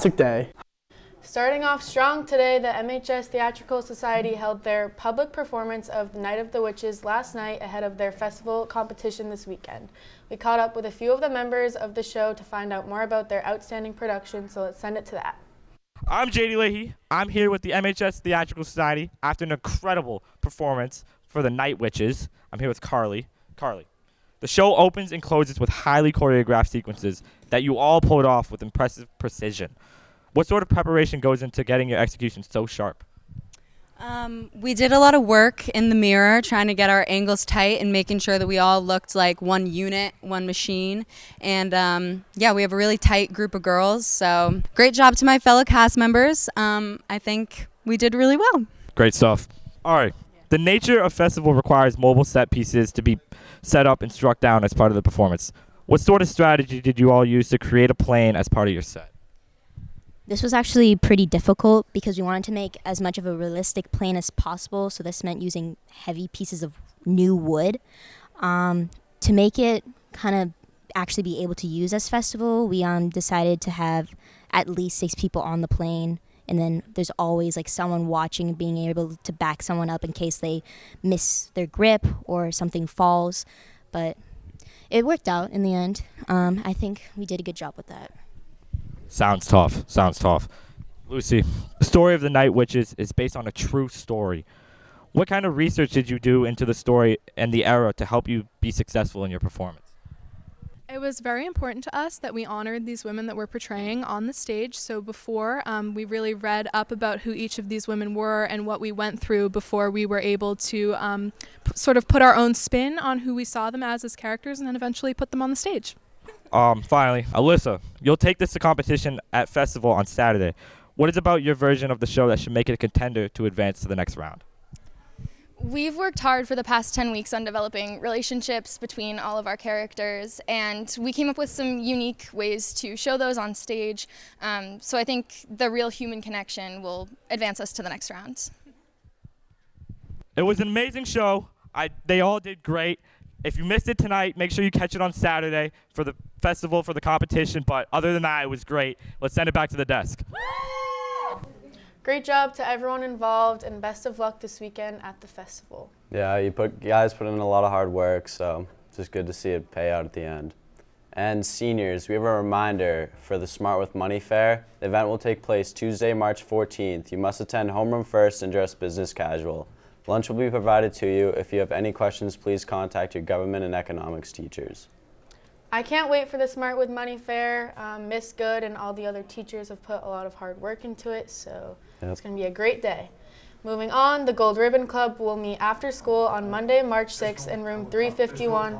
fantastic day. Starting off strong today, the MHS Theatrical Society held their public performance of Night of the Witches last night ahead of their festival competition this weekend. We caught up with a few of the members of the show to find out more about their outstanding production, so let's send it to that. I'm JD Leahy. I'm here with the MHS Theatrical Society after an incredible performance for the Night Witches. I'm here with Carly. Carly, the show opens and closes with highly choreographed sequences that you all pulled off with impressive precision. What sort of preparation goes into getting your execution so sharp? We did a lot of work in the mirror trying to get our angles tight and making sure that we all looked like one unit, one machine. And yeah, we have a really tight group of girls. So great job to my fellow cast members. I think we did really well. Great stuff. All right. The nature of festival requires mobile set pieces to be set up and struck down as part of the performance. What sort of strategy did you all use to create a plane as part of your set? This was actually pretty difficult because we wanted to make as much of a realistic plane as possible, so this meant using heavy pieces of new wood. To make it kind of actually be able to use as festival, we decided to have at least 6 people on the plane, and then there's always like someone watching and being able to back someone up in case they miss their grip or something falls. But it worked out in the end. I think we did a good job with that. Sounds tough. Lucy, the story of the Night Witches is based on a true story. What kind of research did you do into the story and the era to help you be successful in your performance? It was very important to us that we honored these women that we're portraying on the stage. So before, we really read up about who each of these women were and what we went through before we were able to sort of put our own spin on who we saw them as characters and then eventually put them on the stage. Finally, Alyssa, you'll take this to competition at Festival on Saturday. What is about your version of the show that should make it a contender to advance to the next round? We've worked hard for the past 10 weeks on developing relationships between all of our characters, and we came up with some unique ways to show those on stage. So I think the real human connection will advance us to the next round. It was an amazing show. They all did great. If you missed it tonight, make sure you catch it on Saturday for the festival, for the competition. But other than that, it was great. Let's send it back to the desk. Great job to everyone involved, and best of luck this weekend at the festival. Yeah, you guys put in a lot of hard work, so it's just good to see it pay out at the end. And seniors, we have a reminder for the Smart with Money Fair. The event will take place Tuesday, March 14th. You must attend homeroom first and dress business casual. Lunch will be provided to you. If you have any questions, please contact your government and economics teachers. I can't wait for the Smart with Money Fair. Miss Good and all the other teachers have put a lot of hard work into it, so It's going to be a great day. Moving on, the Gold Ribbon Club will meet after school on Monday, March 6th in room 351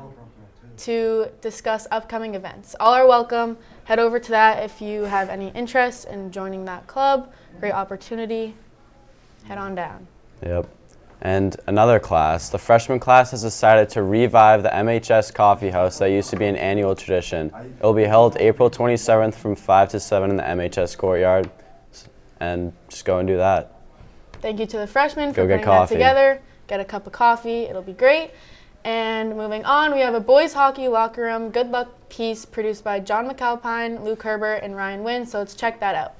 to discuss upcoming events. All are welcome. Head over to that if you have any interest in joining that club. Great opportunity. Head on down. Yep. And another class, the freshman class has decided to revive the MHS Coffee House that used to be an annual tradition. It will be held April 27th from 5 to 7 in the MHS courtyard. And just go and do that. Thank you to the freshmen for putting that together. Get a cup of coffee. It'll be great. And moving on, we have a boys hockey locker room good luck piece produced by John McAlpine, Luke Herbert, and Ryan Winn, so let's check that out.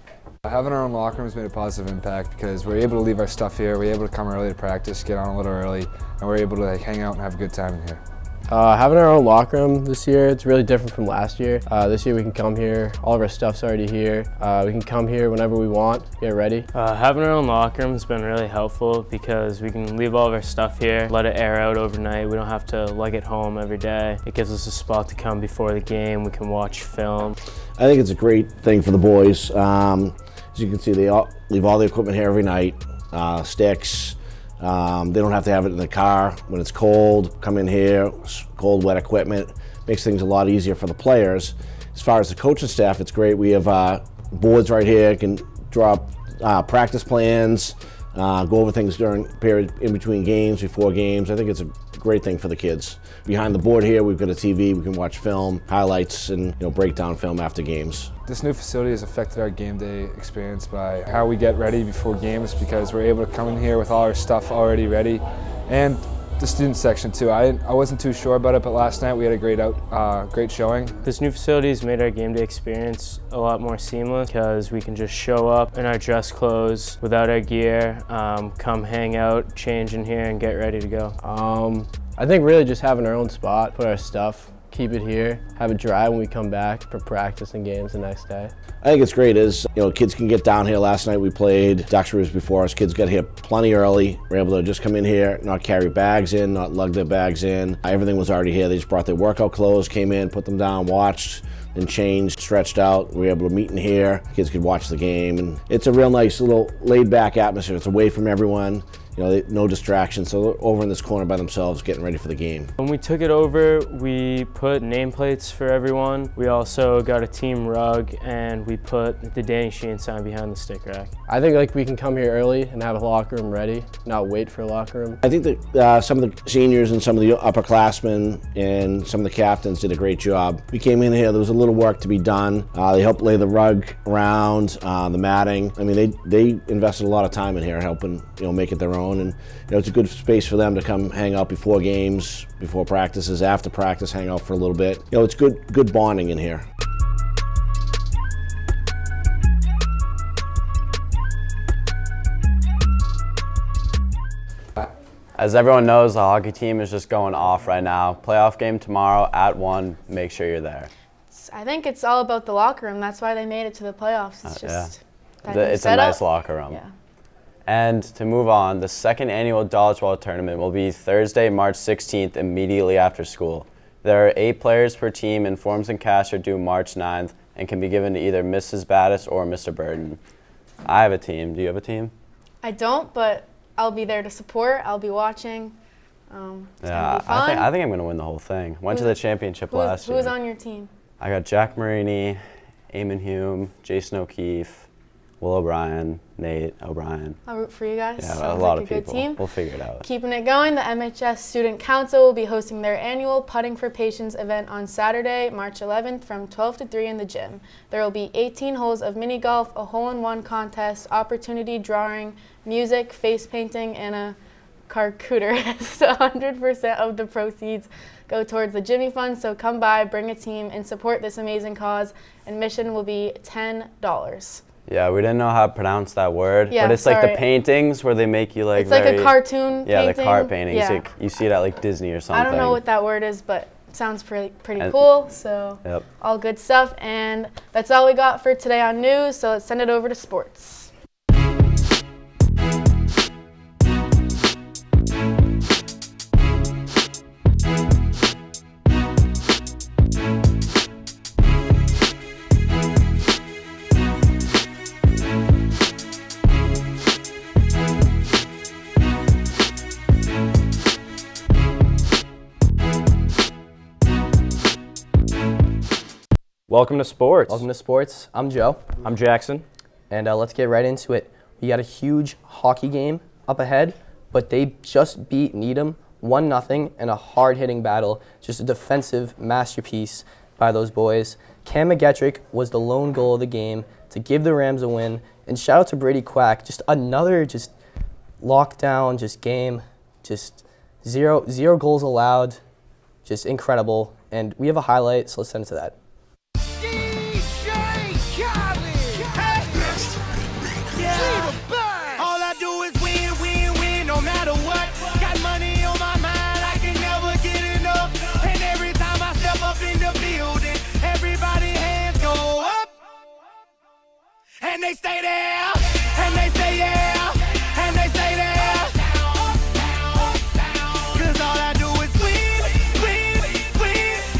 Having our own locker room has made a positive impact because we're able to leave our stuff here, we're able to come early to practice, get on a little early, and we're able to hang out and have a good time in here. Having our own locker room this year, it's really different from last year. This year we can come here, all of our stuff's already here. We can come here whenever we want, get ready. Having our own locker room has been really helpful because we can leave all of our stuff here, let it air out overnight. We don't have to lug it home every day. It gives us a spot to come before the game. We can watch film. I think it's a great thing for the boys. As you can see, they all leave all the equipment here every night, sticks. They don't have to have it in the car when it's cold. Come in here, cold, wet equipment. Makes things a lot easier for the players. As far as the coaching staff, it's great. We have boards right here, can draw practice plans, go over things during period in between games, before games. I think it's a great thing for the kids. Behind the board here, we've got a TV. We can watch film, highlights, and break down film after games. This new facility has affected our game day experience by how we get ready before games because we're able to come in here with all our stuff already ready. And the student section too. I wasn't too sure about it, but last night we had a great showing. This new facility has made our game day experience a lot more seamless because we can just show up in our dress clothes without our gear, come hang out, change in here, and get ready to go. I think really just having our own spot, put our stuff, keep it here, have it dry when we come back for practice and games the next day. I think it's great is, kids can get down here. Last night we played Duxbury was before us. Kids got here plenty early. We're able to just come in here, not carry bags in, not lug their bags in. Everything was already here. They just brought their workout clothes, came in, put them down, watched, and changed, stretched out. We were able to meet in here. Kids could watch the game, and it's a real nice little laid-back atmosphere. It's away from everyone. No distractions, so they're over in this corner by themselves getting ready for the game. When we took it over, we put nameplates for everyone. We also got a team rug, and we put the Danny Sheehan sign behind the stick rack. I think we can come here early and have a locker room ready, not wait for a locker room. I think that some of the seniors and some of the upperclassmen and some of the captains did a great job. We came in here, there was a little work to be done. They helped lay the rug around, the matting. I mean, they invested a lot of time in here helping, make it their own. And it's a good space for them to come hang out before games, before practices, after practice, hang out for a little bit. It's good bonding in here. As everyone knows, the hockey team is just going off right now. Playoff game tomorrow at 1. Make sure you're there. I think it's all about the locker room. That's why they made it to the playoffs. It's just it's a nice locker room. Yeah. And to move on, the second annual dodgeball tournament will be Thursday, March 16th, immediately after school. There are 8 players per team, and forms and cash are due March 9th and can be given to either Mrs. Battis or Mr. Burton. I have a team. Do you have a team? I don't, but I'll be there to support. I'll be watching. Yeah, I think I'm going to win the whole thing. Went to the championship last year. Who's on your team? I got Jack Marini, Eamon Hume, Jason O'Keefe, Will O'Brien, Nate O'Brien. I'll root for you guys. Yeah, Sounds a lot like of a people. Good team. We'll figure it out. Keeping it going, the MHS Student Council will be hosting their annual Putting for Patients event on Saturday, March 11th from 12 to 3 in the gym. There will be 18 holes of mini golf, a hole-in-one contest, opportunity drawing, music, face painting, and a charcuterie. So 100% of the proceeds go towards the Jimmy Fund, so come by, bring a team, and support this amazing cause. Admission will be $10. Yeah, we didn't know how to pronounce that word, but it's like the paintings where they make you like it's like a cartoon painting. Yeah, the cart paintings. Yeah. Like you see it at like Disney or something. I don't know what that word is, but it sounds pretty cool, so all good stuff. And that's all we got for today on news, so let's send it over to sports. Welcome to sports. Welcome to sports. I'm Joe. I'm Jackson. And let's get right into it. We got a huge hockey game up ahead, but they just beat Needham 1-0 in a hard-hitting battle. Just a defensive masterpiece by those boys. Cam McGettrick was the lone goal of the game to give the Rams a win. And shout out to Brady Quack. Just another lockdown game. Just zero goals allowed. Just incredible. And we have a highlight, so let's send it to that. And they stay there, and they say yeah, and they say there. Cause all I do is win.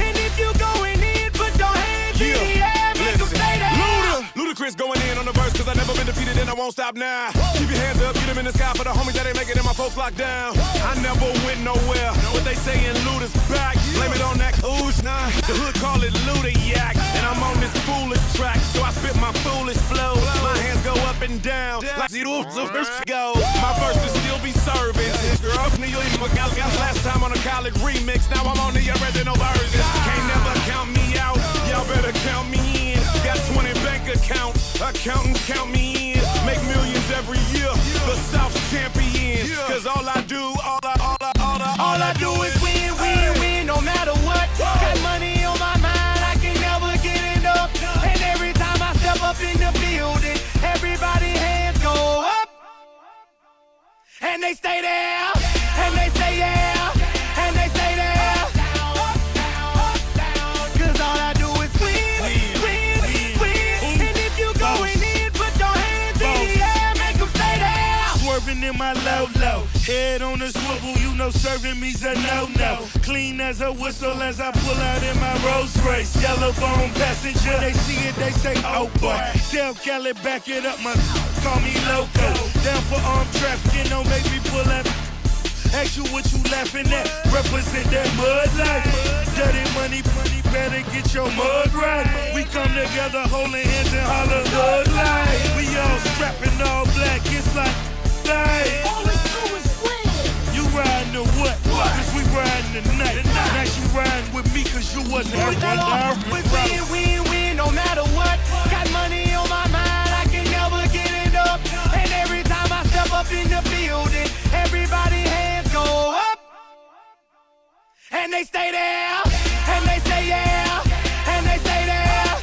And if you going in, put your hands in the air, make them stay there. Ludacris going in on the verse, cause I never been defeated and I won't stop now. Keep your hands up, get them in the sky for the homies that ain't making it and my folks locked down. I never went nowhere, what they saying Luda's back. Blame it on that ooze, nah. The hood call it Luda Yak. And I'm on this foolish track, so I spit my foolish flow. My hands go up and down, like go. My verses still be serving. Last time on a college remix, now I'm on the original version. Can't never count me out, y'all better count me in. Got 20 bank accounts, accountants count me in. Make millions every year, the South's champion. Cause all I do, all they stay there, and they say yeah, and they stay there. Cause all I do is win, win, win. And if you going in, put your hands in the air, make them stay there. Swerving in my low, head on the swivel, you know serving me's a no-no. Clean as a whistle as I pull out in my Rolls Royce. Yellow bone passenger, they see it, they say, oh boy. Tell Cali, back it up, my call me loco. Down for armed trafficking, don't make me pull up. Ask you what you laughing at, represent that mud life. Dirty money, better get your mud right. We come together holding hands and holler good life. We all strapping all black, it's like life. All we do is win. You riding the what? Cause we riding the night. Now you riding with me cause you wasn't here one hour. We win, win, win, no matter what. Got money on my mind, I can never get it up. And every time I step up in the building, everybody hands go up. And they stay there, and they say yeah, and they stay there.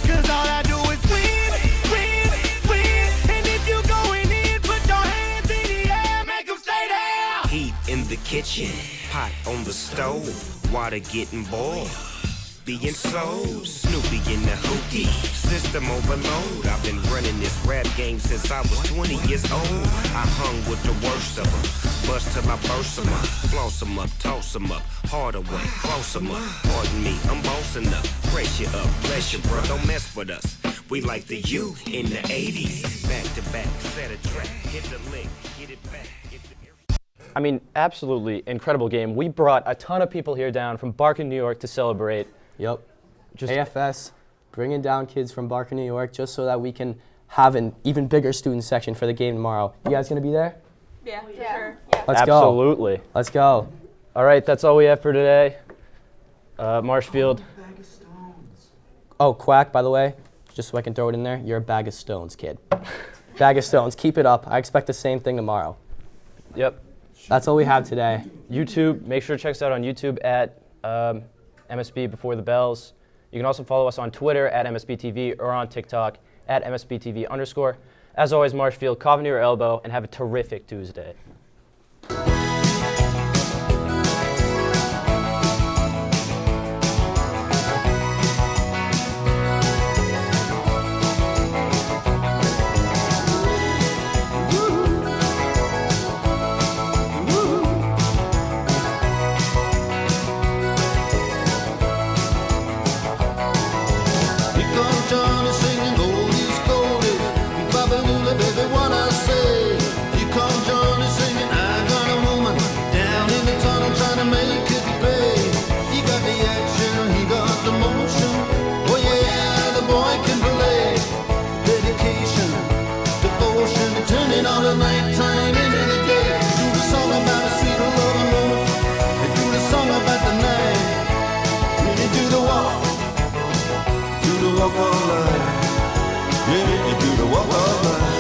Cause all I do is win, win, win. And if you going in, put your hands in the air, make them stay there. Heat in the kitchen, pot on the stove, water getting boiled. Being sold, Snoopy in the hootie, system overload. I've been running this rap game since I was 20 years old. I hung with the worst of them, bust till I burst them up, floss them up, toss them up, hard away, close them up. Pardon me, I'm bossing up, brace you up, bless you, bro, don't mess with us. We like the U in the 80s, back to back, set a track, hit the lick, get it back, get the... I mean, absolutely incredible game. We brought a ton of people here down from Barkin, New York to celebrate. Yep. Just AFS, bringing down kids from Barkin, New York, just so that we can have an even bigger student section for the game tomorrow. You guys gonna be there? Yeah, for sure. Let's Absolutely. go. Let's go. All right, that's all we have for today. Marshfield. Oh, Quack, by the way, just so I can throw it in there, you're a bag of stones, kid. Bag of stones. Keep it up. I expect the same thing tomorrow. Yep. That's all we have today. YouTube, make sure to check us out on YouTube at MSB Before the Bells. You can also follow us on Twitter at MSBTV or on TikTok at MSBTV_. As always, Marshfield, cough into your elbow, and have a terrific Tuesday. Walk of life, yeah, you do the walk of life.